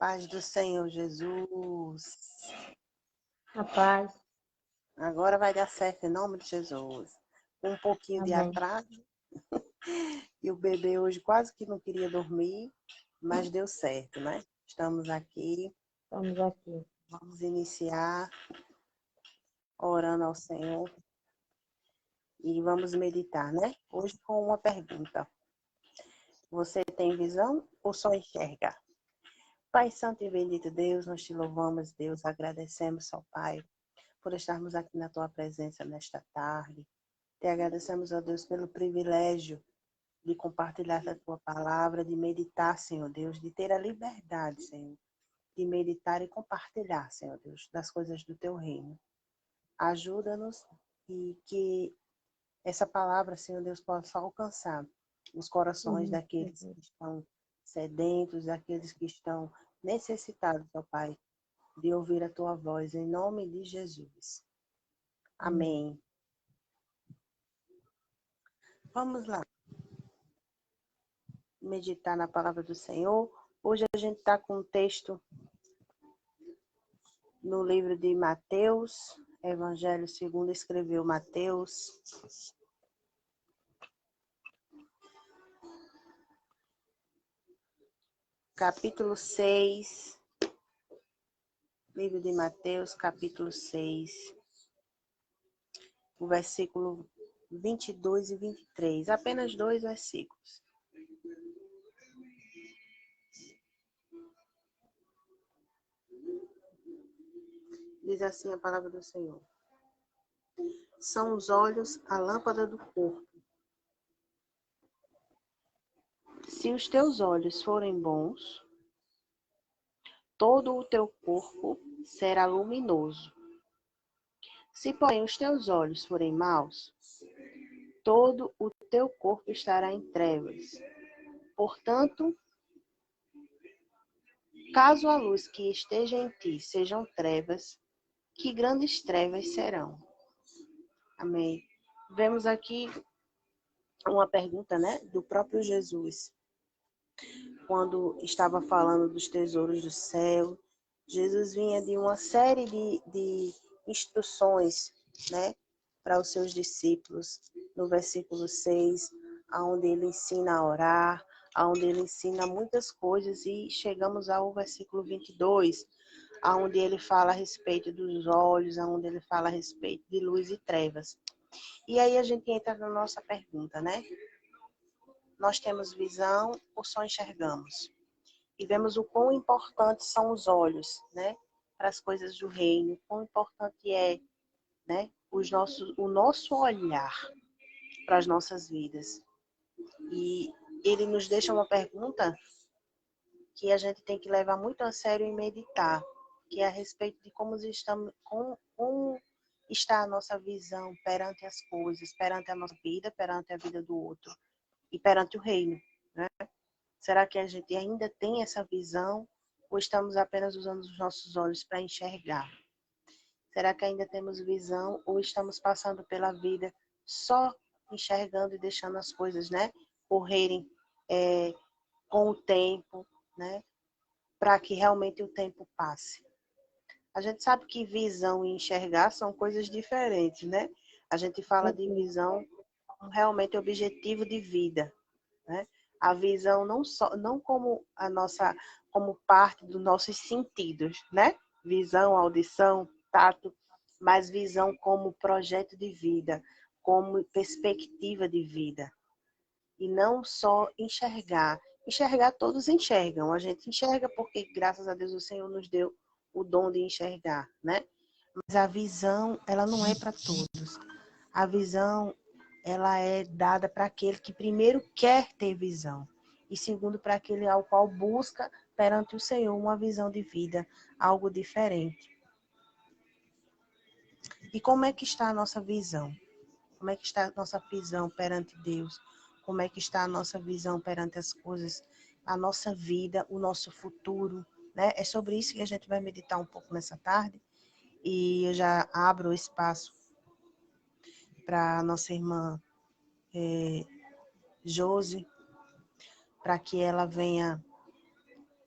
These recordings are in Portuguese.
Paz do Senhor Jesus. A paz. Agora vai dar certo em nome de Jesus. Um pouquinho de Amém. atraso. E o bebê hoje quase que não queria dormir, mas deu certo, né? Estamos aqui. Estamos aqui. Vamos iniciar orando ao Senhor. E vamos meditar, né? Hoje com uma pergunta. Você tem visão ou só enxerga? Pai Santo e bendito Deus, nós te louvamos, Deus, agradecemos ao Pai por estarmos aqui na tua presença nesta tarde. Te agradecemos, ó Deus, pelo privilégio de compartilhar a tua palavra, de meditar, Senhor Deus, de ter a liberdade, Senhor, de meditar e compartilhar, Senhor Deus, das coisas do teu reino. Ajuda-nos e que essa palavra, Senhor Deus, possa alcançar os corações daqueles que estão sedentos, daqueles que estão necessitados, ó Pai, de ouvir a tua voz, em nome de Jesus. Amém. Vamos lá. Meditar na palavra do Senhor. Hoje a gente está com um texto no livro de Mateus, Evangelho segundo escreveu Mateus. Capítulo 6. Livro de Mateus, capítulo 6. O versículo 22 e 23. Apenas 2 versículos. Diz assim a palavra do Senhor. São os olhos a lâmpada do corpo. Se os teus olhos forem bons, todo o teu corpo será luminoso. Se, porém, os teus olhos forem maus, todo o teu corpo estará em trevas. Portanto, caso a luz que esteja em ti sejam trevas, que grandes trevas serão. Amém. Vemos aqui uma pergunta, né, do próprio Jesus. Quando estava falando dos tesouros do céu, Jesus vinha de uma série de instruções, né, para os seus discípulos. No versículo 6, onde ele ensina a orar, onde ele ensina muitas coisas, e chegamos ao versículo 22, onde ele fala a respeito dos olhos, onde ele fala a respeito de luz e trevas. E aí a gente entra na nossa pergunta, né? Nós temos visão ou só enxergamos? E vemos o quão importantes são os olhos, né? Para as coisas do reino, quão importante é, né? O nosso olhar para as nossas vidas. E ele nos deixa uma pergunta que a gente tem que levar muito a sério e meditar, que é a respeito de como está a nossa visão perante as coisas, perante a nossa vida, perante a vida do outro e perante o reino, né? Será que a gente ainda tem essa visão ou estamos apenas usando os nossos olhos para enxergar? Será que ainda temos visão ou estamos passando pela vida só enxergando e deixando as coisas, né, correrem com o tempo, né, para que realmente o tempo passe? A gente sabe que visão e enxergar são coisas diferentes, né? A gente fala de visão como realmente objetivo de vida, né? A visão não como como parte dos nossos sentidos, né? Visão, audição, tato, mas visão como projeto de vida, como perspectiva de vida. E não só enxergar. Enxergar todos enxergam. A gente enxerga porque, graças a Deus, o Senhor nos deu o dom de enxergar, né? Mas a visão, ela não é para todos. A visão, ela é dada para aquele que primeiro quer ter visão. E segundo, para aquele ao qual busca perante o Senhor uma visão de vida, algo diferente. E como é que está a nossa visão? Como é que está a nossa visão perante Deus? Como é que está a nossa visão perante as coisas, a nossa vida, o nosso futuro, né? É sobre isso que a gente vai meditar um pouco nessa tarde. E eu já abro o espaço para a nossa irmã Josi, para que ela venha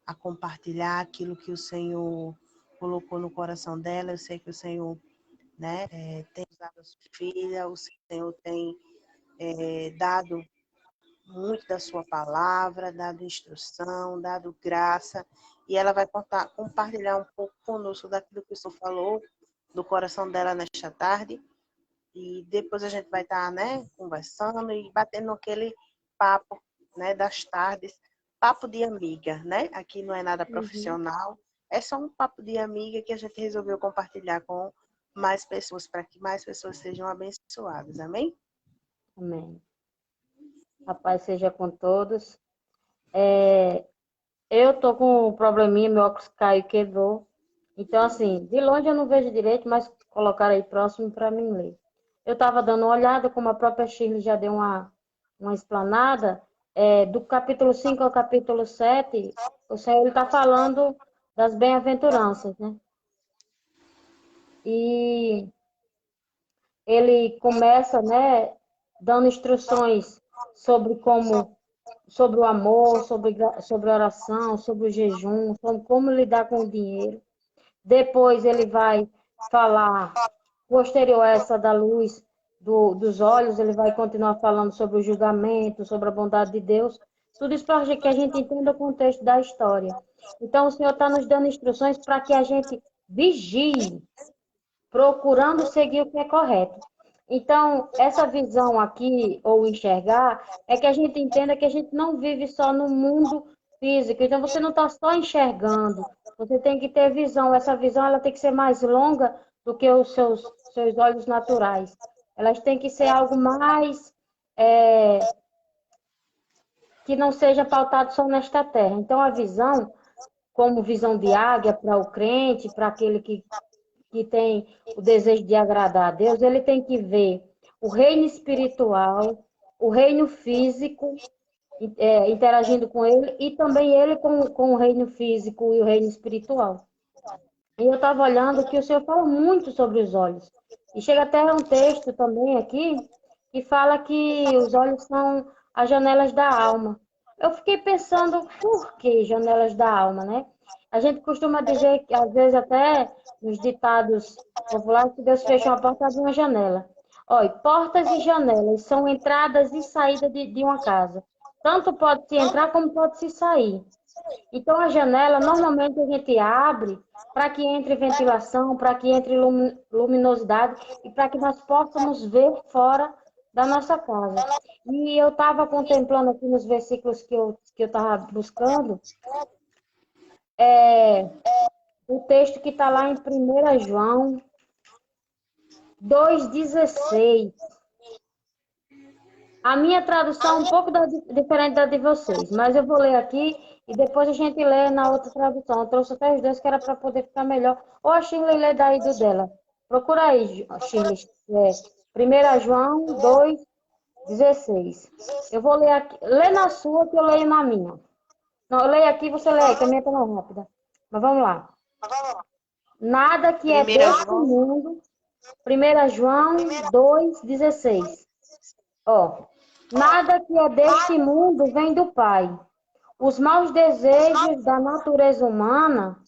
a compartilhar aquilo que o Senhor colocou no coração dela. Eu sei que o Senhor, né, tem usado a sua filha, o Senhor tem dado muito da sua palavra, dado instrução, dado graça, e ela vai compartilhar um pouco conosco daquilo que o Senhor falou do coração dela nesta tarde, e depois a gente vai estar, né, conversando e batendo aquele papo, né, das tardes, papo de amiga, né? Aqui não é nada profissional, é só um papo de amiga que a gente resolveu compartilhar com mais pessoas, para que mais pessoas sejam abençoadas, amém? Amém. A paz seja com todos. Eu tô com um probleminha, meu óculos caiu e quebrou. Então, assim, de longe eu não vejo direito, mas colocaram aí próximo para mim ler. Eu estava dando uma olhada, como a própria Shirley já deu uma explanada, do capítulo 5 ao capítulo 7, o Senhor está falando das bem-aventuranças, né? E ele começa, né, dando instruções sobre sobre o amor, sobre a oração, sobre o jejum, sobre como lidar com o dinheiro. Depois ele vai falar, posterior a essa da luz dos olhos, ele vai continuar falando sobre o julgamento, sobre a bondade de Deus. Tudo isso para que a gente entenda o contexto da história. Então, o Senhor está nos dando instruções para que a gente vigie, procurando seguir o que é correto. Então, essa visão aqui, ou enxergar, é que a gente entenda que a gente não vive só no mundo físico. Então, você não está só enxergando, você tem que ter visão. Essa visão ela tem que ser mais longa do que os seus olhos naturais. Elas têm que ser algo mais que não seja pautado só nesta terra. Então, a visão, como visão de águia para o crente, para aquele que tem o desejo de agradar a Deus, ele tem que ver o reino espiritual, o reino físico, interagindo com ele, e também ele com o reino físico e o reino espiritual. E eu estava olhando que o Senhor fala muito sobre os olhos. E chega até um texto também aqui, que fala que os olhos são as janelas da alma. Eu fiquei pensando, por que janelas da alma, né? A gente costuma dizer, que às vezes até nos ditados populares, que Deus fecha uma porta e abre uma janela. Olha, portas e janelas são entradas e saídas de uma casa. Tanto pode se entrar como pode se sair. Então, a janela, normalmente a gente abre para que entre ventilação, para que entre luminosidade e para que nós possamos ver fora da nossa casa. E eu estava contemplando aqui nos versículos que eu estava buscando, o texto que está lá em 1 João 2,16. A minha tradução é um pouco diferente da de vocês, mas eu vou ler aqui e depois a gente lê na outra tradução. Eu trouxe até os dois que era para poder ficar melhor. Ou a Shirley lê daí do dela. Procura aí, Shirley. 1 João 2,16. Eu vou ler aqui. Lê na sua que eu leio na minha. Não, eu leio aqui, você lê aí, que a minha está mais rápida. Mas vamos lá. Nada que é deste mundo. 1 João 2,16. Ó. Nada que é deste mundo vem do Pai. Os maus desejos da natureza humana,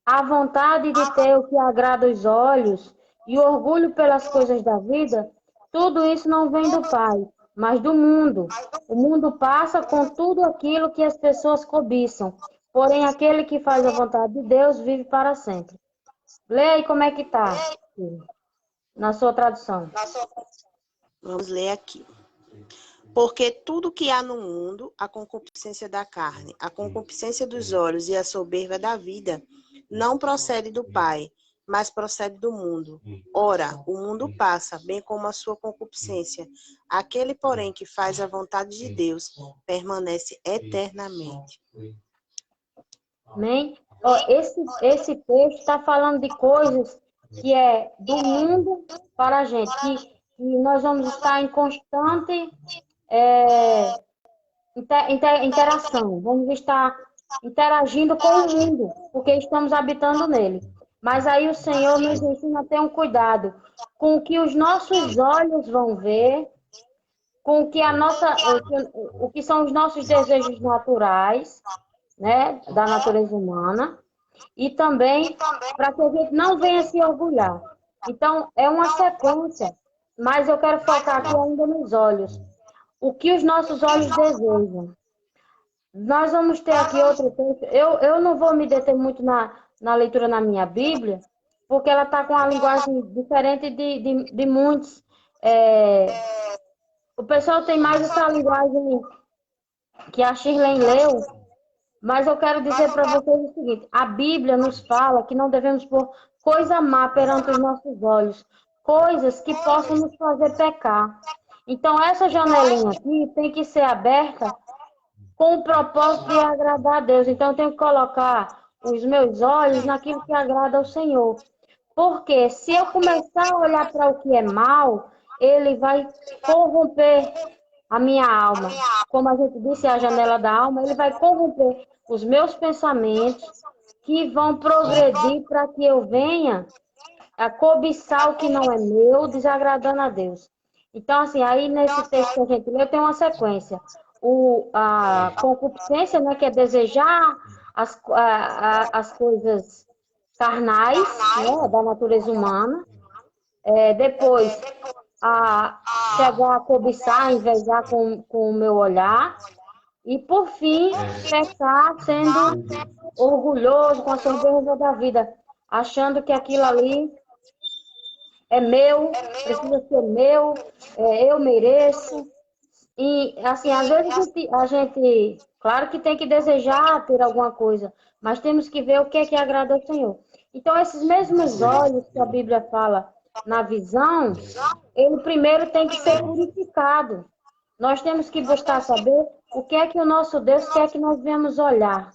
a vontade de ter o que agrada os olhos e o orgulho pelas coisas da vida, tudo isso não vem do Pai, mas do mundo. O mundo passa com tudo aquilo que as pessoas cobiçam, porém aquele que faz a vontade de Deus vive para sempre. Lê aí como é que tá, na sua tradução. Vamos ler aqui. Porque tudo que há no mundo, a concupiscência da carne, a concupiscência dos olhos e a soberba da vida, não procede do Pai, mas procede do mundo. Ora, o mundo passa, bem como a sua concupiscência. Aquele, porém, que faz a vontade de Deus, permanece eternamente. Amém? Ó, esse texto está falando de coisas que é do mundo para a gente, que nós vamos estar em constante interação, vamos estar interagindo com o mundo, porque estamos habitando nele. Mas aí o Senhor nos ensina a ter um cuidado com o que os nossos olhos vão ver, com o que o que são os nossos desejos naturais, né, da natureza humana, e também para que a gente não venha se orgulhar. Então, é uma sequência, mas eu quero focar aqui ainda nos olhos. O que os nossos olhos desejam. Nós vamos ter aqui outro texto. Eu não vou me deter muito na leitura na minha Bíblia, porque ela está com uma linguagem diferente de muitos. O pessoal tem mais essa linguagem que a Shirley leu, mas eu quero dizer para vocês o seguinte: a Bíblia nos fala que não devemos pôr coisa má perante os nossos olhos, coisas que possam nos fazer pecar. Então, essa janelinha aqui tem que ser aberta com o propósito de agradar a Deus. Então, eu tenho que colocar os meus olhos naquilo que agrada ao Senhor. Porque se eu começar a olhar para o que é mal, ele vai corromper a minha alma. Como a gente disse, é a janela da alma, ele vai corromper os meus pensamentos, que vão progredir para que eu venha a cobiçar o que não é meu, desagradando a Deus. Então, assim, aí nesse texto que a gente leu, tem uma sequência. A concupiscência, né, que é desejar as coisas carnais, né, da natureza humana. Depois, chegar a cobiçar, invejar com o meu olhar. E, por fim, pecar sendo orgulhoso com a soberba da vida, achando que aquilo ali é meu, precisa ser meu, eu mereço. E, assim, às vezes a gente, claro que tem que desejar ter alguma coisa, mas temos que ver o que é que agrada ao Senhor. Então, esses mesmos olhos que a Bíblia fala na visão, ele primeiro tem que ser purificado. Nós temos que buscar saber o que é que o nosso Deus quer que nós venhamos olhar,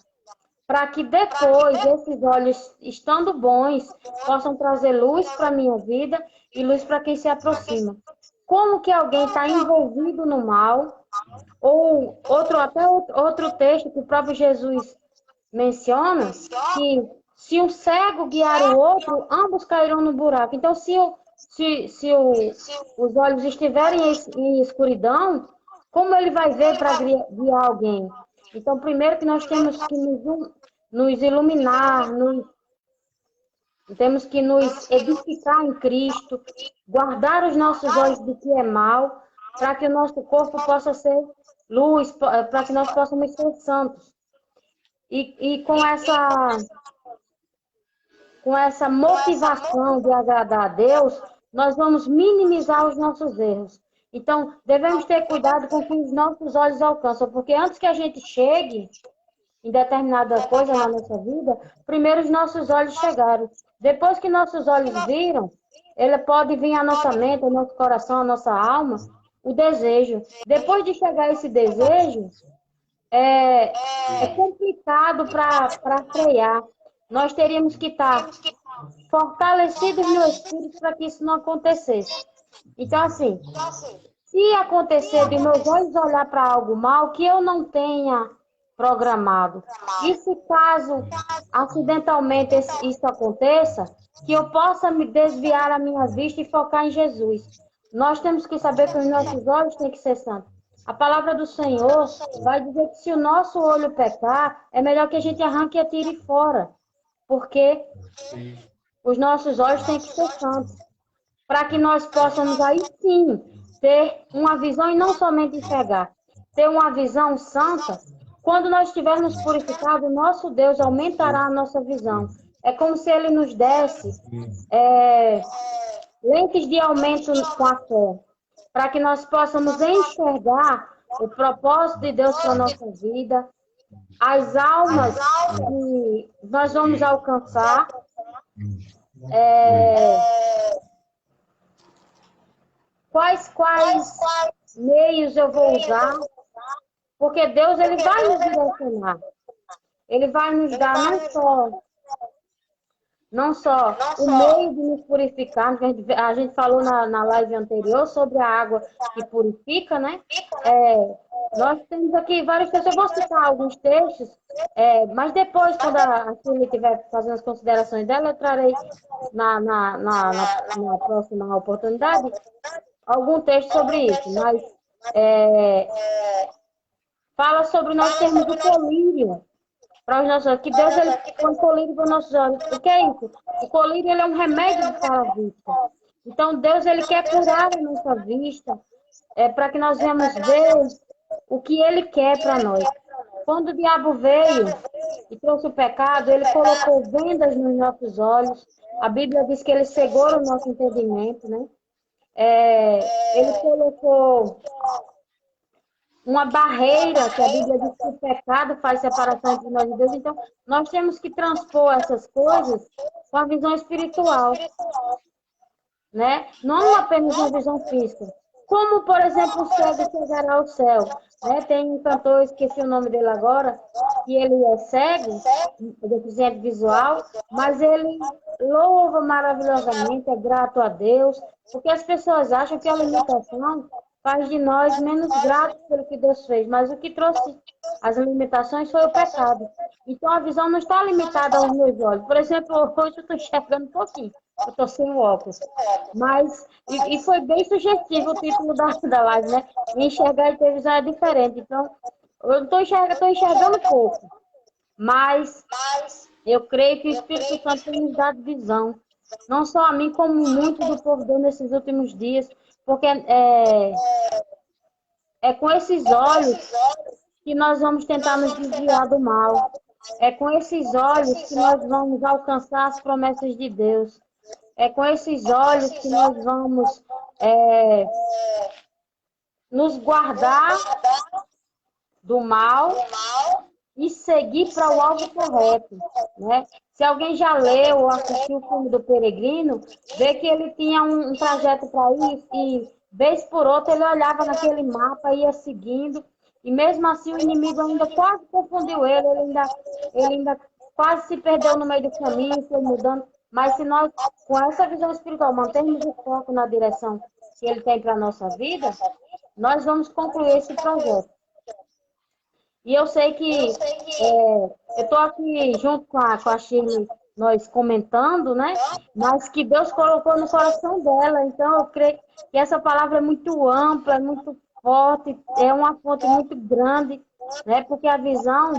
para que depois esses olhos, estando bons, possam trazer luz para a minha vida e luz para quem se aproxima. Como que alguém está envolvido no mal, ou outro texto que o próprio Jesus menciona, que se um cego guiar o outro, ambos cairão no buraco. Então, os olhos estiverem em escuridão, como ele vai ver para guiar alguém? Então, primeiro que nós temos que nos iluminar, temos que nos edificar em Cristo, guardar os nossos olhos do que é mal, para que o nosso corpo possa ser luz, para que nós possamos ser santos. E com essa motivação de agradar a Deus, nós vamos minimizar os nossos erros. Então, devemos ter cuidado com o que os nossos olhos alcançam, porque antes que a gente chegue em determinada coisa na nossa vida, primeiro os nossos olhos chegaram. Depois que nossos olhos viram, ele pode vir à nossa mente, ao nosso coração, à nossa alma, o desejo. Depois de chegar esse desejo, é complicado para frear. Nós teríamos que estar fortalecidos no espírito para que isso não acontecesse. Então, assim, se acontecer de meus olhos olhar para algo mal que eu não tenha programado, e se caso acidentalmente isso aconteça, que eu possa me desviar a minha vista e focar em Jesus. Nós temos que saber que os nossos olhos têm que ser santos. A palavra do Senhor vai dizer que se o nosso olho pecar, é melhor que a gente arranque e atire fora, porque os nossos olhos têm que ser santos, para que nós possamos aí sim ter uma visão e não somente enxergar, ter uma visão santa. Quando nós estivermos purificados, nosso Deus aumentará a nossa visão. É como se Ele nos desse lentes de aumento com a fé, para que nós possamos enxergar o propósito de Deus para a nossa vida, as almas que nós vamos alcançar, quais meios eu vou usar, porque Deus ele vai nos direcionar. Ele vai nos dar não só o meio de nos purificar, a gente falou na live anterior sobre a água que purifica, né? Nós temos aqui vários textos, eu vou citar alguns textos, mas depois, quando a Shirley estiver fazendo as considerações dela, eu trarei na próxima oportunidade algum texto sobre isso, mas fala sobre nós termos o colírio para os nossos olhos. Que Deus ele põe colírio para os nossos olhos. O que é isso? O colírio ele é um remédio para a vista. Então Deus ele quer curar a nossa vista, para que nós venhamos ver o que ele quer para nós. Quando o diabo veio e trouxe o pecado, ele colocou vendas nos nossos olhos. A Bíblia diz que ele cegou o nosso entendimento, né? Ele colocou uma barreira, que a Bíblia diz que o pecado faz separação entre nós e Deus. Então, nós temos que transpor essas coisas com a visão espiritual, né? Não apenas uma visão física. Como, por exemplo, o cego chegará ao céu, né? Tem um cantor, esqueci o nome dele agora, que ele é cego, deficiente visual, mas ele louva maravilhosamente, é grato a Deus, porque as pessoas acham que a limitação faz de nós menos gratos pelo que Deus fez, mas o que trouxe as limitações foi o pecado. Então a visão não está limitada aos meus olhos. Por exemplo, hoje eu estou enxergando um pouquinho, eu estou sem o óculos. Mas, e foi bem sugestivo o título da live, né? Enxergar e ter visão é diferente. Então, eu estou enxergando pouco. Mas eu creio que o Espírito Santo tem nos dado visão. Não só a mim, como muito do povo deu nesses últimos dias. Porque é com esses olhos que nós vamos tentar nos desviar do mal. É com esses olhos que nós vamos alcançar as promessas de Deus. É com esses olhos que nós vamos nos guardar do mal e seguir para o alvo correto, né? Se alguém já leu ou assistiu o filme do Peregrino, vê que ele tinha um trajeto para ir e, vez por outra, ele olhava naquele mapa e ia seguindo. E mesmo assim o inimigo ainda quase confundiu ele, ele ainda quase se perdeu no meio do caminho, foi mudando. Mas se nós, com essa visão espiritual, mantermos o foco na direção que ele tem para a nossa vida, nós vamos concluir esse projeto. E eu sei que eu estou aqui junto com a Shirley, nós comentando, né? Mas que Deus colocou no coração dela. Então, eu creio que essa palavra é muito ampla, é muito forte, é uma fonte muito grande, né? Porque a visão,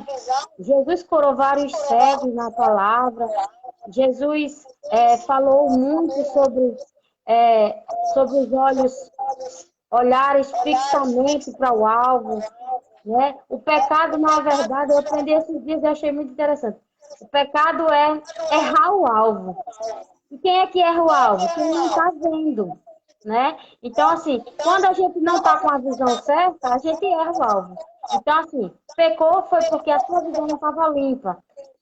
Jesus curou vários cegos na palavra, Jesus falou muito sobre os olhos olhares fixamente para o alvo, né? O pecado, na verdade, eu aprendi esses dias e achei muito interessante. O pecado é errar o alvo. E quem é que erra o alvo? Quem não está vendo, né? Então, assim, quando a gente não está com a visão certa, a gente erra o alvo. Então, assim, pecou foi porque a sua visão não estava limpa.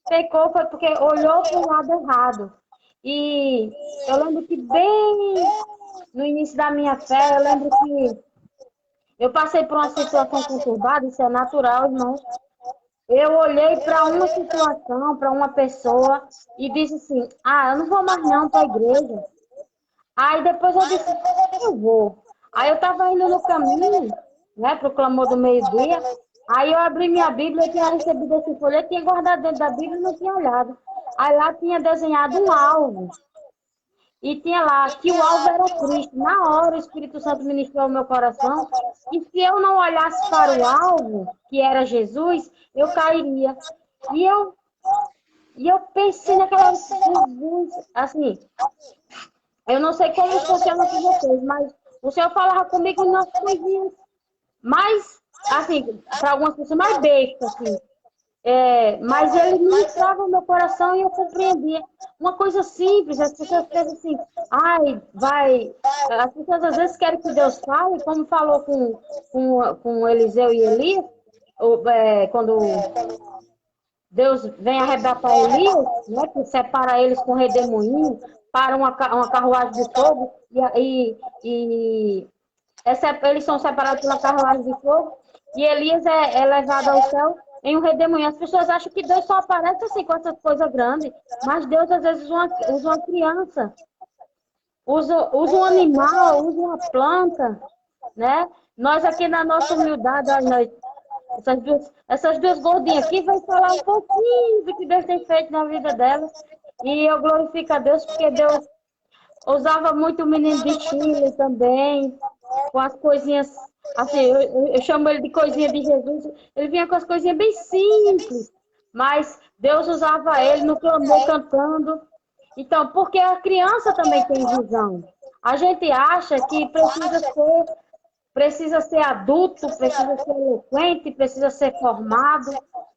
Pecou foi porque olhou para o lado errado. E eu lembro que bem no início da minha fé, eu lembro que eu passei por uma situação conturbada, isso é natural, irmãos. Eu olhei para uma situação, para uma pessoa, e disse assim, eu não vou mais não para a igreja. Aí depois eu disse, eu vou. Aí eu estava indo no caminho, né, para o clamor do meio-dia, aí eu abri minha Bíblia, eu tinha recebido esse folheto, tinha guardado dentro da Bíblia e não tinha olhado. Aí lá tinha desenhado um alvo. E tinha lá que o alvo era Cristo. Na hora o Espírito Santo ministrou ao meu coração. E se eu não olhasse para o alvo, que era Jesus, eu cairia. E eu pensei naquela hora, Jesus, assim, eu não sei como funciona com vocês, mas o Senhor falava comigo nas coisinhas mais, assim, para algumas pessoas mais bestas, assim. Mas ele ministrava o meu coração e eu compreendia. Uma coisa simples, as pessoas pensam assim, as pessoas às vezes querem que Deus fale, como falou com Eliseu e Elias, quando Deus vem arrebatar Elias, né, que separa eles com redemoinho, para uma carruagem de fogo, eles são separados pela carruagem de fogo, e Elias é levado ao céu em um redemoinho. As pessoas acham que Deus só aparece assim com essas coisas grandes, mas Deus às vezes usa uma criança, usa um animal, usa uma planta, né? Nós aqui na nossa humildade, essas duas gordinhas aqui vai falar um pouquinho do que Deus tem feito na vida delas, e eu glorifico a Deus porque Deus usava muito o menino de Chile também, com as coisinhas, assim, eu chamo ele de coisinha de Jesus, ele vinha com as coisinhas bem simples, mas Deus usava ele no clamor cantando. Então, porque a criança também tem visão. A gente acha que precisa ser adulto, precisa ser eloquente, precisa ser formado,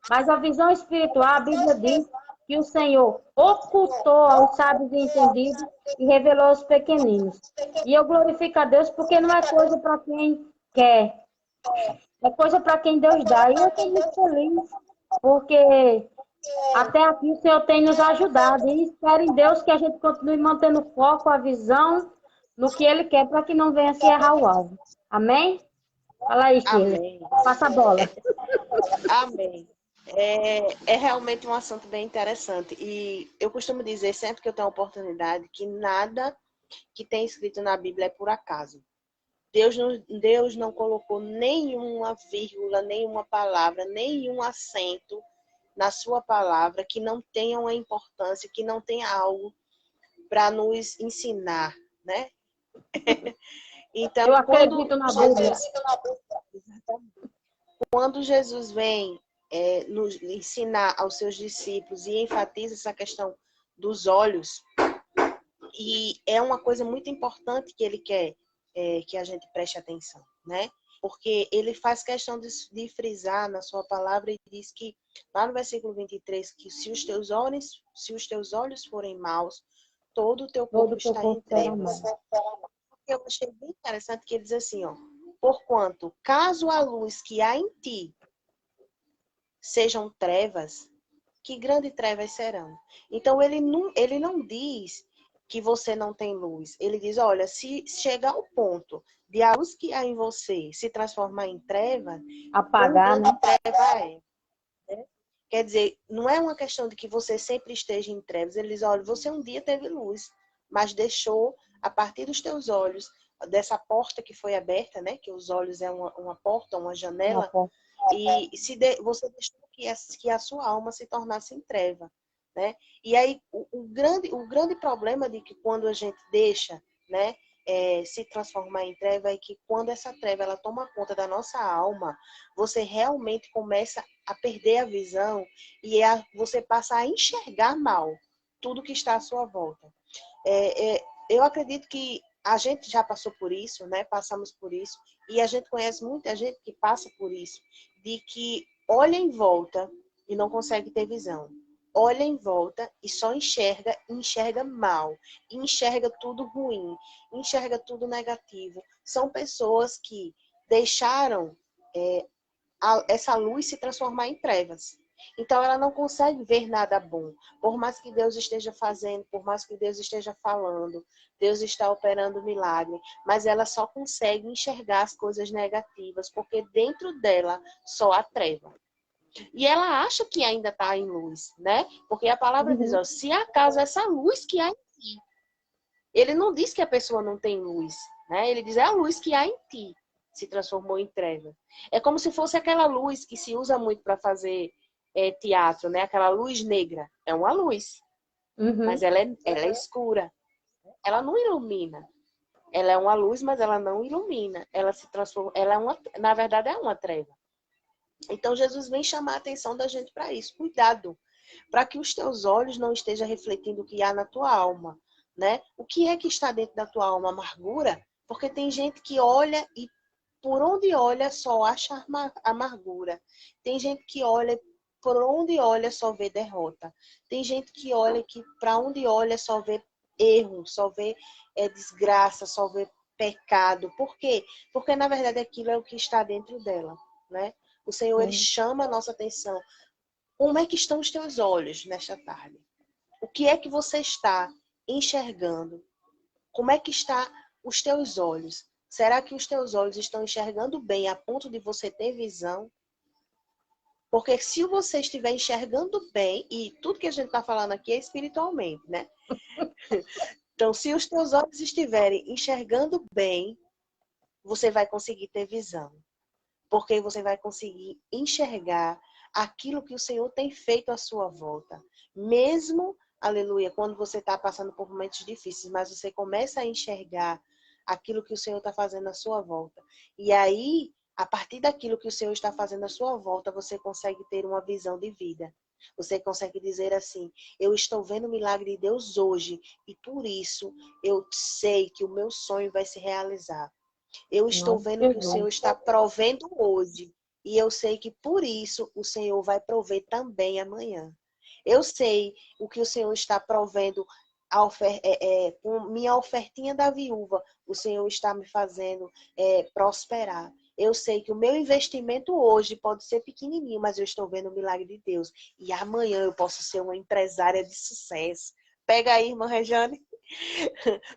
mas a visão espiritual, a Bíblia diz que o Senhor ocultou aos sábios e entendidos e revelou aos pequeninos. E eu glorifico a Deus porque não é coisa para quem quer, é coisa para quem Deus dá. E eu estou muito feliz, porque até aqui o Senhor tem nos ajudado. E espero em Deus que a gente continue mantendo o foco, a visão no que Ele quer, para que não venha se errar o alvo. Amém? Fala aí, Shirley. Amém. Passa a bola. Amém. É realmente um assunto bem interessante. E eu costumo dizer, sempre que eu tenho a oportunidade, que nada que tem escrito na Bíblia é por acaso. Deus não colocou nenhuma vírgula, nenhuma palavra, nenhum acento na sua palavra que não tenha uma importância, que não tenha algo para nos ensinar, né? Então, Eu acredito na Bíblia. Quando Jesus vem nos ensinar aos seus discípulos e enfatiza essa questão dos olhos, e é uma coisa muito importante que ele quer que a gente preste atenção, né? Porque ele faz questão de frisar na sua palavra e diz que, lá no versículo 23, que se os teus olhos forem maus, todo o teu corpo está em trevas. Eu achei bem interessante que ele diz assim, ó, porquanto, caso a luz que há em ti sejam trevas, que grandes trevas serão. Então, ele não diz que você não tem luz. Ele diz, olha, se chegar ao ponto de a luz que há em você se transformar em treva, Apagar, né? Treva é. Né? Quer dizer, não é uma questão de que você sempre esteja em trevas. Ele diz, olha, você um dia teve luz, mas deixou, a partir dos teus olhos, dessa porta que foi aberta, né? Que os olhos é uma porta, uma janela, e você deixou que a sua alma se tornasse em treva, né? E aí o grande problema de que quando a gente deixa, né, se transformar em treva é que quando essa treva ela toma conta da nossa alma, você realmente começa a perder a visão e você passa a enxergar mal tudo que está à sua volta. Eu acredito que a gente já passou por isso, né? Passamos por isso e a gente conhece muita gente que passa por isso, de que olha em volta e não consegue ter visão. Olha em volta e só enxerga mal, enxerga tudo ruim, enxerga tudo negativo. São pessoas que deixaram essa luz se transformar em trevas. Então ela não consegue ver nada bom. Por mais que Deus esteja fazendo, por mais que Deus esteja falando, Deus está operando milagre, mas ela só consegue enxergar as coisas negativas, porque dentro dela só há treva. E ela acha que ainda está em luz, né? Porque a palavra diz, ó, se acaso essa luz que há em ti. Ele não diz que a pessoa não tem luz, né? Ele diz, é a luz que há em ti se transformou em treva. É como se fosse aquela luz que se usa muito para fazer teatro, né? Aquela luz negra. É uma luz, mas ela é escura. Ela não ilumina. Ela é uma luz, mas ela não ilumina. Ela se transforma. Na verdade, é uma treva. Então, Jesus vem chamar a atenção da gente para isso. Cuidado, para que os teus olhos não estejam refletindo o que há na tua alma, né? O que é que está dentro da tua alma? Amargura? Porque tem gente que olha e por onde olha só acha amargura. Tem gente que olha, por onde olha só vê derrota. Tem gente que olha que para onde olha só vê erro, só vê desgraça, só vê pecado. Por quê? Porque na verdade aquilo é o que está dentro dela, né? O Senhor ele chama a nossa atenção. Como é que estão os teus olhos nesta tarde? O que é que você está enxergando? Como é que está os teus olhos? Será que os teus olhos estão enxergando bem a ponto de você ter visão? Porque se você estiver enxergando bem, e tudo que a gente está falando aqui é espiritualmente, né? Então, se os teus olhos estiverem enxergando bem, você vai conseguir ter visão. Porque você vai conseguir enxergar aquilo que o Senhor tem feito à sua volta. Mesmo, aleluia, quando você está passando por momentos difíceis, mas você começa a enxergar aquilo que o Senhor está fazendo à sua volta. E aí, a partir daquilo que o Senhor está fazendo à sua volta, você consegue ter uma visão de vida. Você consegue dizer assim: eu estou vendo o milagre de Deus hoje e por isso eu sei que o meu sonho vai se realizar. Eu estou vendo que o Senhor está provendo hoje e eu sei que por isso o Senhor vai prover também amanhã. Eu sei o que o Senhor está provendo com minha ofertinha da viúva. O Senhor está me fazendo prosperar. Eu sei que o meu investimento hoje pode ser pequenininho, mas eu estou vendo o milagre de Deus. E amanhã eu posso ser uma empresária de sucesso. Pega aí, irmã Rejane.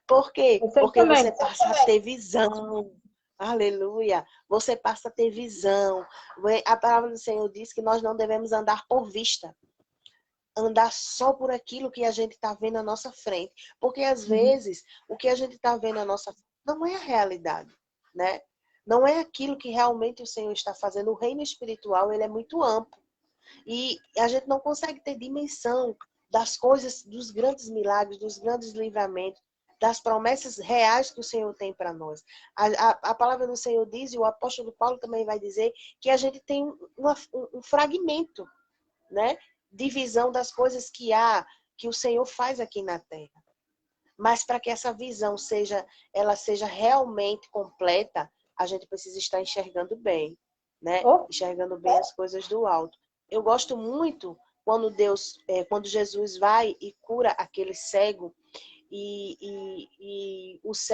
Por quê? Porque você passa a ter visão. Aleluia. Você passa a ter visão. A palavra do Senhor diz que nós não devemos andar por vista. Andar só por aquilo que a gente está vendo à nossa frente. Porque, às vezes, o que a gente está vendo à nossa frente não é a realidade, né? Não é aquilo que realmente o Senhor está fazendo. O reino espiritual, ele é muito amplo. E a gente não consegue ter dimensão das coisas, dos grandes milagres, dos grandes livramentos, das promessas reais que o Senhor tem para nós. A palavra do Senhor diz, e o apóstolo Paulo também vai dizer, que a gente tem um fragmento, né, de visão das coisas que o Senhor faz aqui na terra. Mas para que essa visão ela seja realmente completa, a gente precisa estar enxergando bem, né? Enxergando bem as coisas do alto. Eu gosto muito quando Jesus vai e cura aquele cego e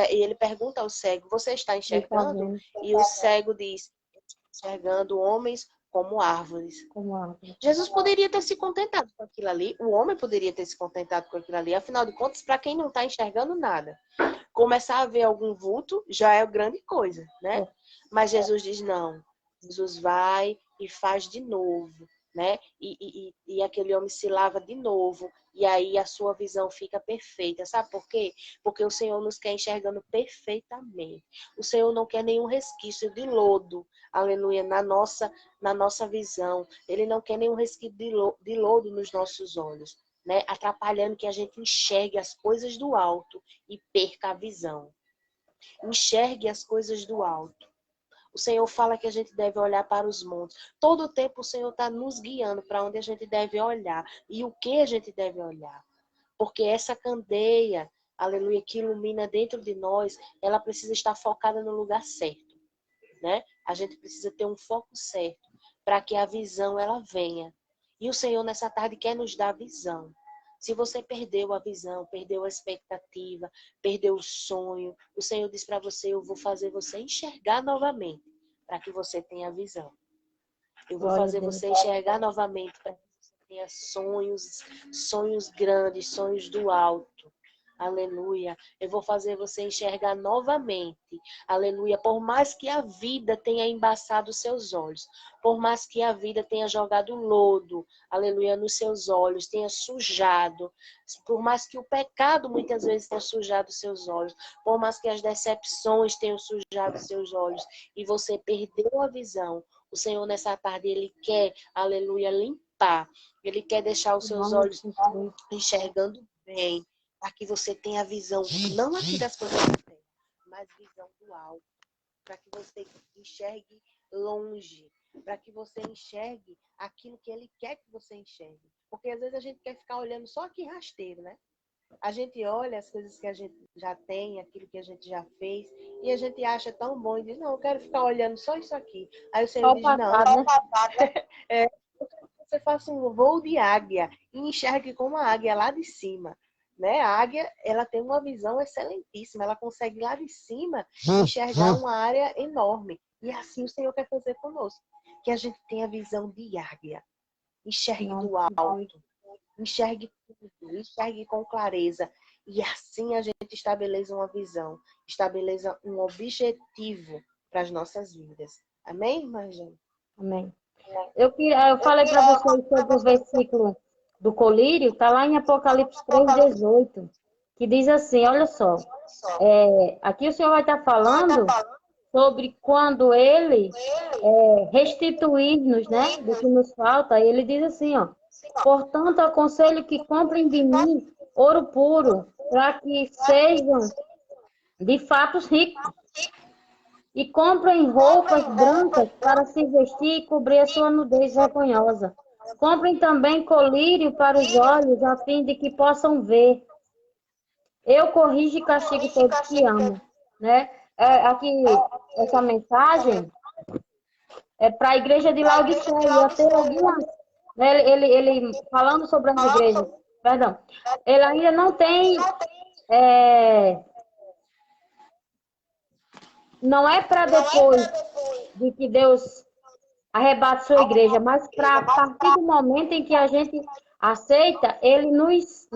ele pergunta ao cego: você está enxergando? E o cego diz: enxergando homens como árvores. Jesus poderia ter se contentado com aquilo ali, o homem poderia ter se contentado com aquilo ali. Afinal de contas, para quem não está enxergando nada, começar a ver algum vulto já é grande coisa, né? Mas Jesus diz não. Jesus vai e faz de novo, né? E aquele homem se lava de novo. E aí a sua visão fica perfeita. Sabe por quê? Porque o Senhor nos quer enxergando perfeitamente. O Senhor não quer nenhum resquício de lodo, aleluia, na nossa visão. Ele não quer nenhum resquício de lodo nos nossos olhos, né? Atrapalhando que a gente enxergue as coisas do alto e perca a visão. Enxergue as coisas do alto. O Senhor fala que a gente deve olhar para os montes. Todo o tempo o Senhor está nos guiando para onde a gente deve olhar e o que a gente deve olhar. Porque essa candeia, aleluia, que ilumina dentro de nós, ela precisa estar focada no lugar certo, né? A gente precisa ter um foco certo para que a visão ela venha. E o Senhor nessa tarde quer nos dar visão. Se você perdeu a visão, perdeu a expectativa, perdeu o sonho, o Senhor diz para você: eu vou fazer você enxergar novamente para que você tenha visão. Eu vou fazer você enxergar novamente para que você tenha sonhos grandes, sonhos do alto. Aleluia. Eu vou fazer você enxergar novamente. Aleluia. Por mais que a vida tenha embaçado os seus olhos, por mais que a vida tenha jogado lodo, aleluia, nos seus olhos, tenha sujado, por mais que o pecado muitas vezes tenha sujado os seus olhos, por mais que as decepções tenham sujado os seus olhos e você perdeu a visão, o Senhor nessa tarde, Ele quer, aleluia, limpar. Ele quer deixar os seus olhos enxergando bem, para que você tenha visão, não aqui das coisas da terra, mas visão do alto. Para que você enxergue longe. Para que você enxergue aquilo que Ele quer que você enxergue. Porque às vezes a gente quer ficar olhando só aqui rasteiro, né? A gente olha as coisas que a gente já tem, aquilo que a gente já fez, e a gente acha tão bom e diz: não, eu quero ficar olhando só isso aqui. Aí o Senhor diz: não, você faça um voo de águia e enxergue como a águia lá de cima. Né? A águia, ela tem uma visão excelentíssima, ela consegue lá de cima enxergar uma área enorme. E assim o Senhor quer fazer conosco. Que a gente tenha visão de águia. Enxergue do alto. Enxergue tudo. Enxergue com clareza. E assim a gente estabelece uma visão. Estabeleça um objetivo para as nossas vidas. Amém, irmã Jane? Amém. Eu falei para vocês sobre o versículo do colírio, está lá em Apocalipse 3,18, que diz assim, olha só, aqui o Senhor vai estar falando sobre quando Ele restituir-nos, né, do que nos falta. Ele diz assim, ó, portanto, aconselho que comprem de mim ouro puro, para que sejam de fato ricos. E comprem roupas brancas para se vestir e cobrir a sua nudez vergonhosa. comprem também colírio para os olhos, a fim de que possam ver. Eu corrijo e castigo todos que amo, né? Aqui, essa mensagem é para a igreja de Laodiceia. Ia ter algumas, né, ele falando sobre as igrejas, perdão, ele ainda não tem, não é para depois de que Deus arrebate sua igreja, mas para a partir do momento em que a gente aceita, ele nos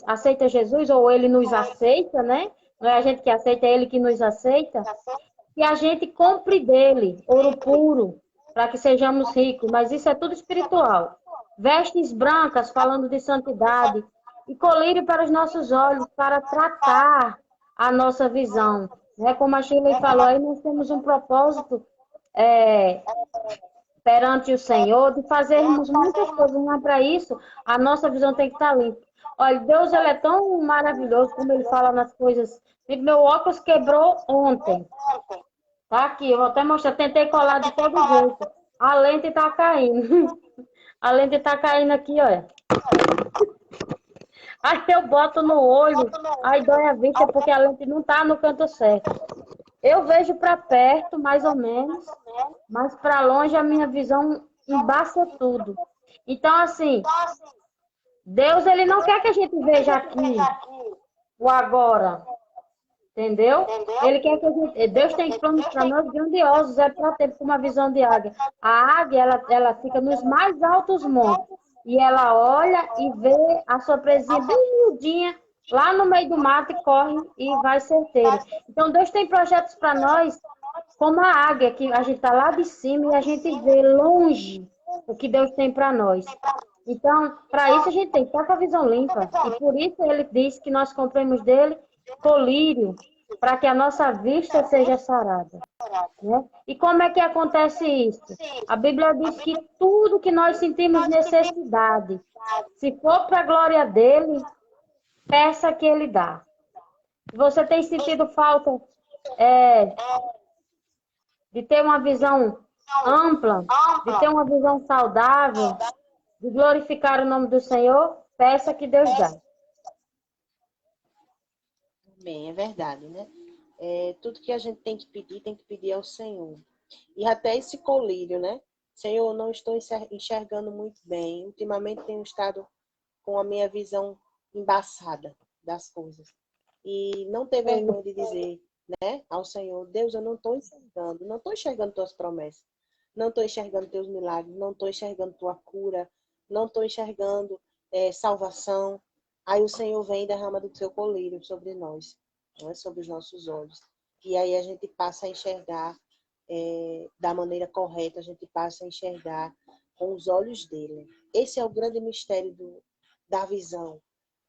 aceita Jesus, ou ele nos aceita, né? Não é a gente que aceita, é ele que nos aceita, e a gente compre dele ouro puro, para que sejamos ricos, mas isso é tudo espiritual. Vestes brancas, falando de santidade, e colírio para os nossos olhos, para tratar a nossa visão. Né? Como a Shirley falou, aí nós temos um propósito perante o Senhor, de fazermos muitas coisas, mas para isso a nossa visão tem que estar limpa. Olha, Deus ele é tão maravilhoso como ele fala nas coisas. Meu óculos quebrou ontem. Tá aqui, eu vou até mostrar. Tentei colar de todo jeito. A lente tá caindo. A lente tá caindo aqui, olha. Aí eu boto no olho, aí dói a vista porque a lente não tá no canto certo. Eu vejo para perto, mais ou menos, mas para longe a minha visão embaça tudo. Então, assim, Deus ele não quer que a gente veja aqui o agora, entendeu? Ele quer que a gente, Deus tem planos para nós grandiosos, é para ter uma visão de águia. A águia, ela fica nos mais altos montes e ela olha e vê a sua presinha bem miudinha lá no meio do mato e corre e vai certeiro. Então, Deus tem projetos para nós como a águia, que a gente está lá de cima e a gente vê longe o que Deus tem para nós. Então, para isso a gente tem que estar com a visão limpa. E por isso ele diz que nós compremos dele colírio, para que a nossa vista seja sarada. Né? E como é que acontece isso? A Bíblia diz que tudo que nós sentimos necessidade, se for para a glória dele, peça que ele dá. Você tem sentido falta de ter uma visão ampla, de ter uma visão saudável, de glorificar o nome do Senhor? Peça que Deus dá. Bem, é verdade, né? Tudo que a gente tem que pedir ao Senhor. E até esse colírio, né? Senhor, eu não estou enxergando muito bem. Ultimamente tenho estado com a minha visão embaçada das coisas. E não ter vergonha de dizer, né, ao Senhor, Deus, eu não estou enxergando tuas promessas, não estou enxergando teus milagres, não estou enxergando tua cura, não estou enxergando salvação. Aí o Senhor vem e derrama do seu colírio sobre nós, né, sobre os nossos olhos. E aí a gente passa a enxergar da maneira correta, a gente passa a enxergar com os olhos dele. Esse é o grande mistério da visão.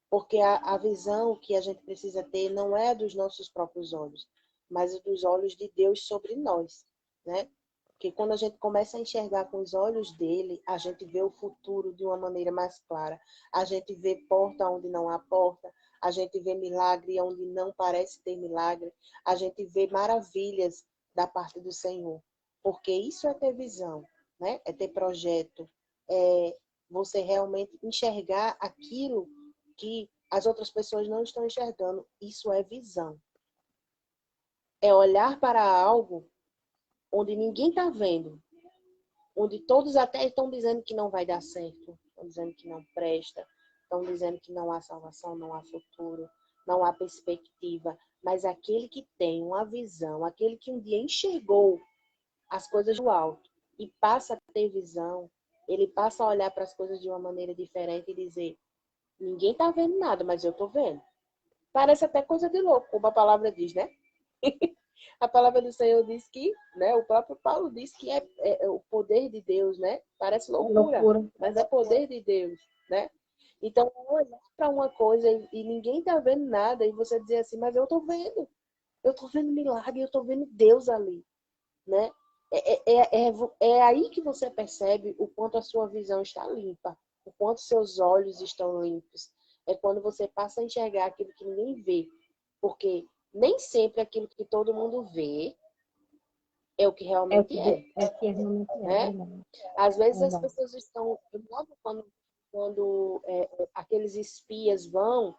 Porque a visão que a gente precisa ter não é dos nossos próprios olhos, mas dos olhos de Deus sobre nós, né? Porque quando a gente começa a enxergar com os olhos dele, a gente vê o futuro de uma maneira mais clara. A gente vê porta onde não há porta, a gente vê milagre onde não parece ter milagre, a gente vê maravilhas da parte do Senhor. Porque isso é ter visão, né? É ter projeto, é você realmente enxergar aquilo que as outras pessoas não estão enxergando. Isso é visão. É olhar para algo onde ninguém está vendo, onde todos até estão dizendo que não vai dar certo, estão dizendo que não presta, estão dizendo que não há salvação, não há futuro, não há perspectiva. Mas aquele que tem uma visão, aquele que um dia enxergou as coisas do alto e passa a ter visão, ele passa a olhar para as coisas de uma maneira diferente e dizer: ninguém está vendo nada, mas eu estou vendo. Parece até coisa de louco, como a palavra diz, né? A palavra do Senhor diz que, né? O próprio Paulo diz que é o poder de Deus, né? Parece loucura, mas é poder de Deus, né? Então, olhar para uma coisa e ninguém está vendo nada, e você dizer assim, mas eu estou vendo milagre, eu estou vendo Deus ali, né? É aí que você percebe o quanto a sua visão está limpa, o quanto seus olhos estão limpos. É quando você passa a enxergar aquilo que ninguém vê. Porque nem sempre aquilo que todo mundo vê É o que É o realmente que, é, é o que realmente é, né? verdade. Às vezes as Verdade. pessoas estão, logo quando aqueles espias vão,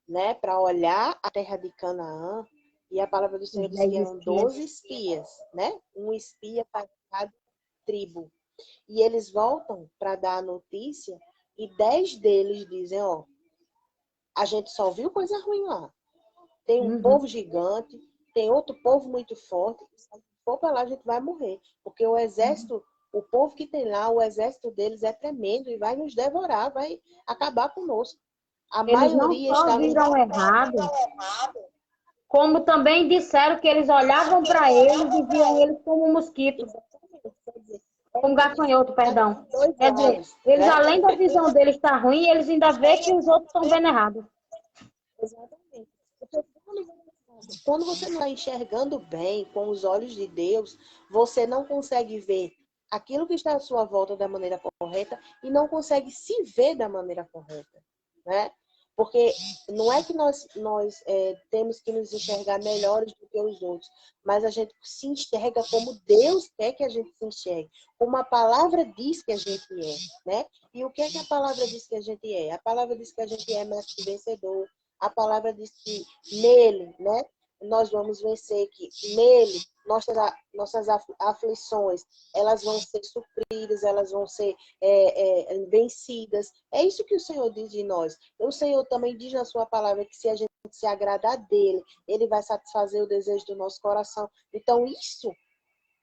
né, para olhar a terra de Canaã, e a palavra do Os Senhor diz que 10 eram espias. 12 espias, né? Um espia para cada tribo. E eles voltam para dar a notícia, e 10 deles dizem, ó, a gente só viu coisa ruim lá. Tem um Uhum. povo gigante, tem outro povo muito forte. Se a gente for para lá, a gente vai morrer. Porque o exército, o povo que tem lá, o exército deles é tremendo e vai nos devorar, vai acabar conosco. A Eles não maioria só estava em... viram errado, como também disseram que eles olhavam para eles e viam eles como mosquito, como gafanhoto, perdão. Dois Quer dizer, lados, eles, né? além da visão deles estar ruim, eles ainda veem que os outros estão vendo errado. Exatamente. Porque quando você não está enxergando bem com os olhos de Deus, você não consegue ver aquilo que está à sua volta da maneira correta e não consegue se ver da maneira correta, né? Porque não é que nós temos que nos enxergar melhores do que os outros, mas a gente se enxerga como Deus quer que a gente se enxergue, como a palavra diz que a gente é, né? E o que é que a palavra diz que a gente é? A palavra diz que a gente é mais que vencedor. A palavra diz que nele, né, nós vamos vencer, que nele nossas aflições, elas vão ser supridas, elas vão ser vencidas. É isso que o Senhor diz de nós. O Senhor também diz na sua palavra que se a gente se agradar dele, ele vai satisfazer o desejo do nosso coração. Então, isso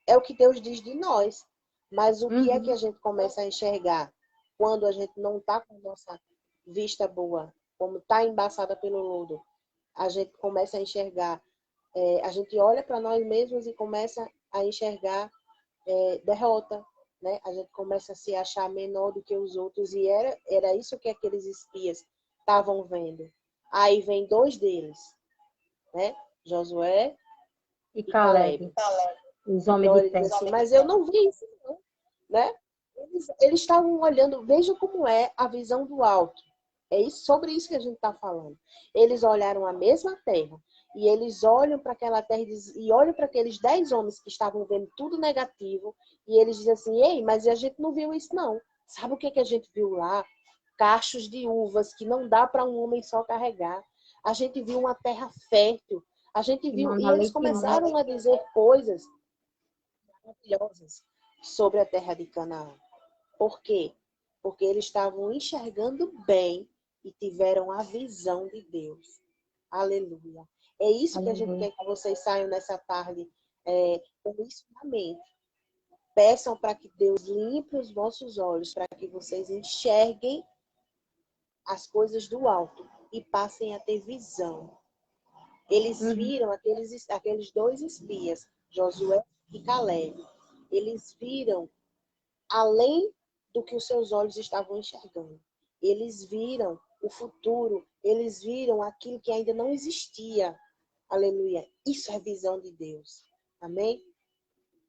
é o que Deus diz de nós. Mas o que é que a Uhum. gente começa a enxergar quando a gente não está com a nossa vista boa, como está embaçada pelo lodo? A gente começa a enxergar, a gente olha para nós mesmos e começa a enxergar derrota, né? A gente começa a se achar menor do que os outros, e era isso que aqueles espias estavam vendo. Aí vem dois deles, né? Josué E e Caleb, Caleb. os homens Então de ele fé. diz assim, mas eu não vi isso não, né? Eles estavam olhando, veja como é a visão do alto. É isso, sobre isso que a gente está falando. Eles olharam a mesma terra, e eles olham para aquela terra e olham para aqueles 10 homens que estavam vendo tudo negativo, e eles dizem assim, ei, mas a gente não viu isso não. Sabe o que, que a gente viu lá? Cachos de uvas que não dá para um homem só carregar. A gente viu uma terra fértil. A gente Que viu, e manda eles leite e mel. começaram a dizer coisas maravilhosas sobre a terra de Canaã. Por quê? Porque eles estavam enxergando bem e tiveram a visão de Deus. Aleluia. É isso que a gente Aleluia. quer que vocês saiam nessa tarde com isso na mente. Peçam para que Deus limpe os vossos olhos, para que vocês enxerguem as coisas do alto e passem a ter visão. Eles Uhum. viram aqueles dois espias, Josué e Caleb. Eles viram além do que os seus olhos estavam enxergando. Eles viram o futuro, eles viram aquilo que ainda não existia. Aleluia. Isso é visão de Deus. Amém?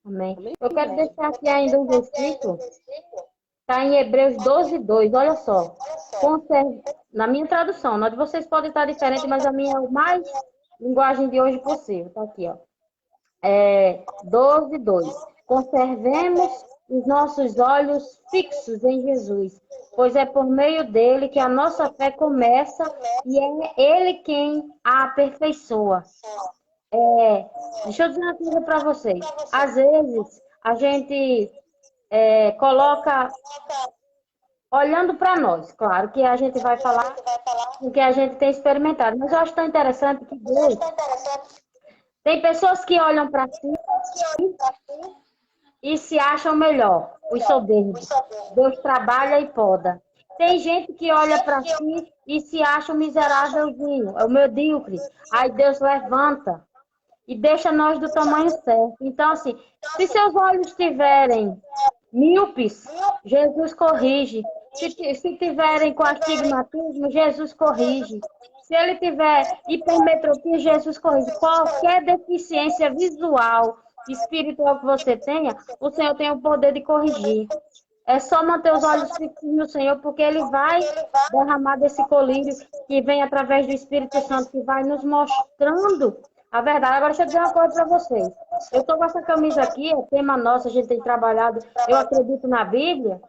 Amém. Amém, Eu quero irmãos? deixar aqui ainda um versículo, está em Hebreus 12:2. Olha só. Conserve, na minha tradução, na de vocês pode estar diferente, mas a minha é o mais linguagem de hoje possível. Está aqui, ó. 12:2. Conservemos os nossos olhos fixos em Jesus, pois é por meio dele que a nossa fé começa e é ele quem a aperfeiçoa. Deixa eu dizer uma coisa para vocês. Às vezes, a gente coloca, olhando para nós, claro que a gente vai falar o que a gente tem experimentado, mas eu acho tão interessante que Deus, tem pessoas que olham para si e se acham melhor, os soberbos. Deus trabalha e poda. Tem gente que olha para si e se acha um miserávelzinho, é o medíocre. Aí Deus levanta e deixa nós do tamanho certo. Então, assim, se seus olhos estiverem míopes, Jesus corrige. Se tiverem com astigmatismo, Jesus corrige. Se ele tiver hipermetropia, Jesus corrige. Qualquer deficiência visual, espiritual que você tenha, o Senhor tem o poder de corrigir. É só manter os olhos fixos no Senhor, porque Ele vai derramar desse colírio que vem através do Espírito Santo, que vai nos mostrando a verdade. Agora, deixa eu dizer uma coisa para vocês. Eu estou com essa camisa aqui, é tema nosso, a gente tem trabalhado, eu acredito na Bíblia,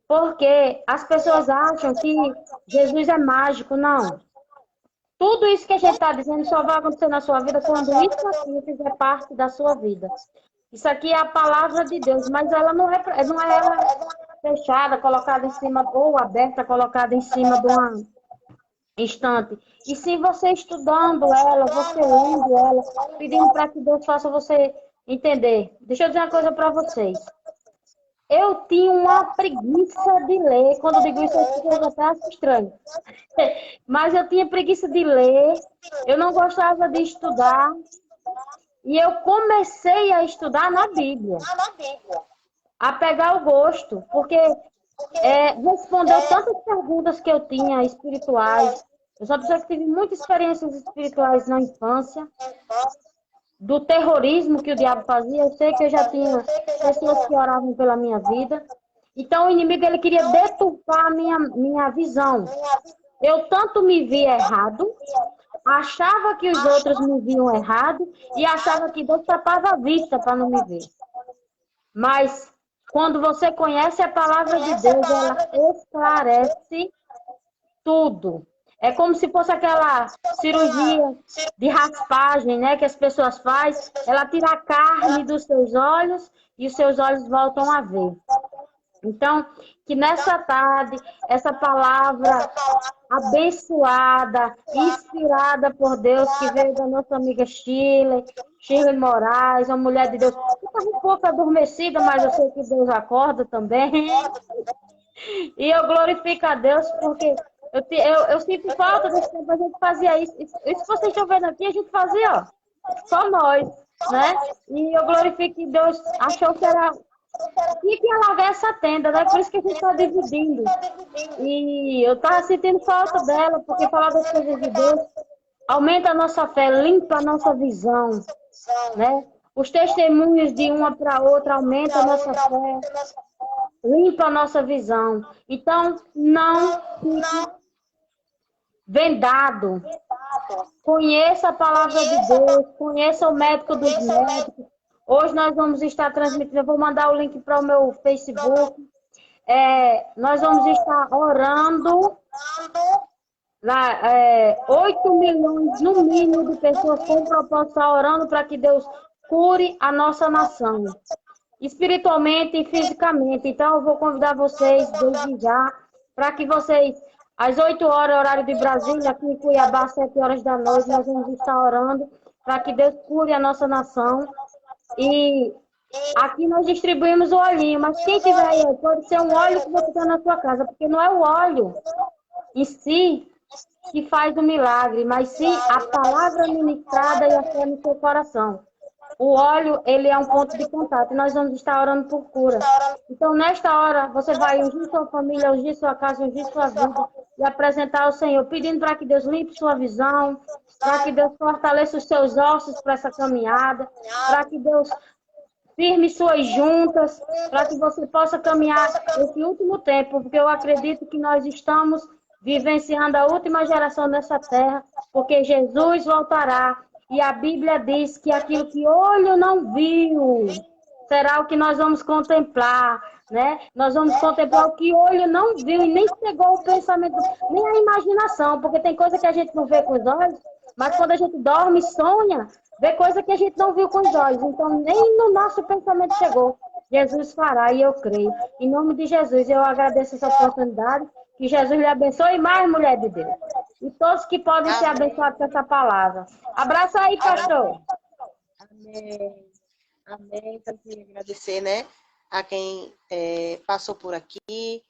porque as pessoas acham que Jesus é mágico. Não. Tudo isso que a gente está dizendo só vai acontecer na sua vida quando isso aqui fizer parte da sua vida. Isso aqui é a palavra de Deus, mas ela não é ela fechada, colocada em cima, ou aberta, colocada em cima de uma estante. E se você estudando ela, você lendo ela, pedindo para que Deus faça você entender. Deixa eu dizer uma coisa para vocês. Eu tinha uma preguiça de ler. Quando eu digo isso, as pessoas até acham estranho. Mas eu tinha preguiça de ler. Eu não gostava de estudar. E eu comecei a estudar na Bíblia. A pegar o gosto. Porque respondeu tantas perguntas que eu tinha espirituais. Eu sou uma pessoa que tive muitas experiências espirituais na infância. Do terrorismo que o diabo fazia. Eu sei que eu já tinha pessoas que oravam pela minha vida. Então, o inimigo ele queria deturpar a minha visão. Eu tanto me via errado, achava que os outros me viam errado e achava que Deus tapava a vista para não me ver. Mas, quando você conhece a palavra de Deus, ela esclarece tudo. É como se fosse aquela cirurgia de raspagem, né, que as pessoas fazem. Ela tira a carne dos seus olhos e os seus olhos voltam a ver. Então, que nessa tarde, essa palavra abençoada, inspirada por Deus, que veio da nossa amiga Shirley Moraes, uma mulher de Deus, que estava um pouco adormecida, mas eu sei que Deus acorda também. E eu glorifico a Deus, porque eu sinto falta desse tempo, a gente fazia isso. Isso que vocês estão vendo aqui, a gente fazia, ó, só nós, né? E eu glorifico que Deus achou que era. E que alargar essa tenda, né? Por isso que a gente está dividindo. E eu estava sentindo falta dela, porque falar das coisas de Deus aumenta a nossa fé, limpa a nossa visão, né? Os testemunhos de uma para outra aumentam a nossa fé, limpa a nossa visão. Então, não fique vendado. Conheça a palavra de Deus, conheça o médico dos médicos. Hoje nós vamos estar transmitindo, eu vou mandar o link para o meu Facebook. Nós vamos estar orando, 8 milhões no mínimo de pessoas com propósito, orando para que Deus cure a nossa nação, espiritualmente e fisicamente. Então, eu vou convidar vocês desde já, para que vocês, às 8 horas, horário de Brasília, aqui em Cuiabá, às 7 horas da noite, nós vamos estar orando para que Deus cure a nossa nação. E aqui nós distribuímos o olhinho, mas quem tiver aí, pode ser um óleo que você tem na sua casa, porque não é o óleo em si que faz o milagre, mas sim a palavra ministrada e a fé no seu coração. O óleo, ele é um ponto de contato, e nós vamos estar orando por cura. Então, nesta hora, você vai ungir sua família, ungir sua casa, ungir sua vida, e apresentar ao Senhor, pedindo para que Deus limpe sua visão, para que Deus fortaleça os seus ossos para essa caminhada, para que Deus firme suas juntas, para que você possa caminhar esse último tempo, porque eu acredito que nós estamos vivenciando a última geração nessa terra, porque Jesus voltará. E a Bíblia diz que aquilo que olho não viu será o que nós vamos contemplar, né? Nós vamos contemplar o que olho não viu e nem chegou o pensamento, nem a imaginação, porque tem coisa que a gente não vê com os olhos, mas quando a gente dorme e sonha, vê coisa que a gente não viu com os olhos. Então, nem no nosso pensamento chegou. Jesus fará e eu creio. Em nome de Jesus, eu agradeço essa oportunidade. Que Jesus lhe abençoe mais, mulher de Deus. E todos que podem ser abençoados com essa palavra. Abraço aí, pastor. Amém. Amém. Então, queria agradecer, né, a quem passou por aqui,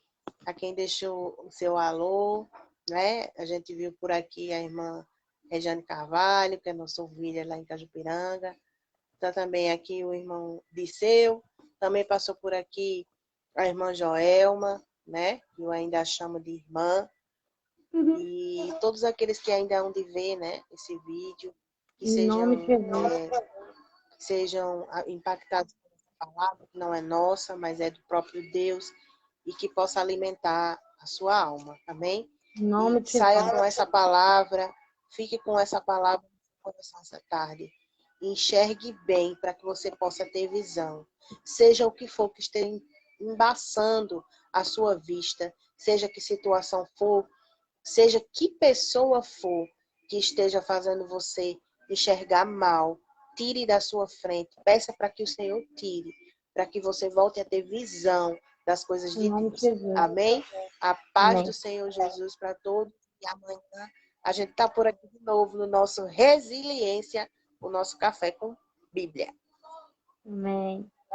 a quem deixou o seu alô, né? A gente viu por aqui a irmã Regiane Carvalho, que é nossa ovelha lá em Cajupiranga. Está também aqui o irmão Disseu. Também passou por aqui a irmã Joelma, né? Que eu ainda chamo de irmã. E todos aqueles que ainda hão de ver, né, esse vídeo, que sejam impactados por essa palavra, que não é nossa, mas é do próprio Deus, e que possa alimentar a sua alma, amém? E saia com essa palavra, fique com essa palavra no coração essa tarde. Enxergue bem para que você possa ter visão. Seja o que for que esteja embaçando a sua vista, seja que situação for, seja que pessoa for que esteja fazendo você enxergar mal, tire da sua frente. Peça para que o Senhor tire, para que você volte a ter visão das coisas Em de nome de Deus. Jesus. Amém? A paz do Amém. Senhor Jesus para todos. E amanhã a gente está por aqui de novo no nosso Resiliência, o nosso café com Bíblia. Amém.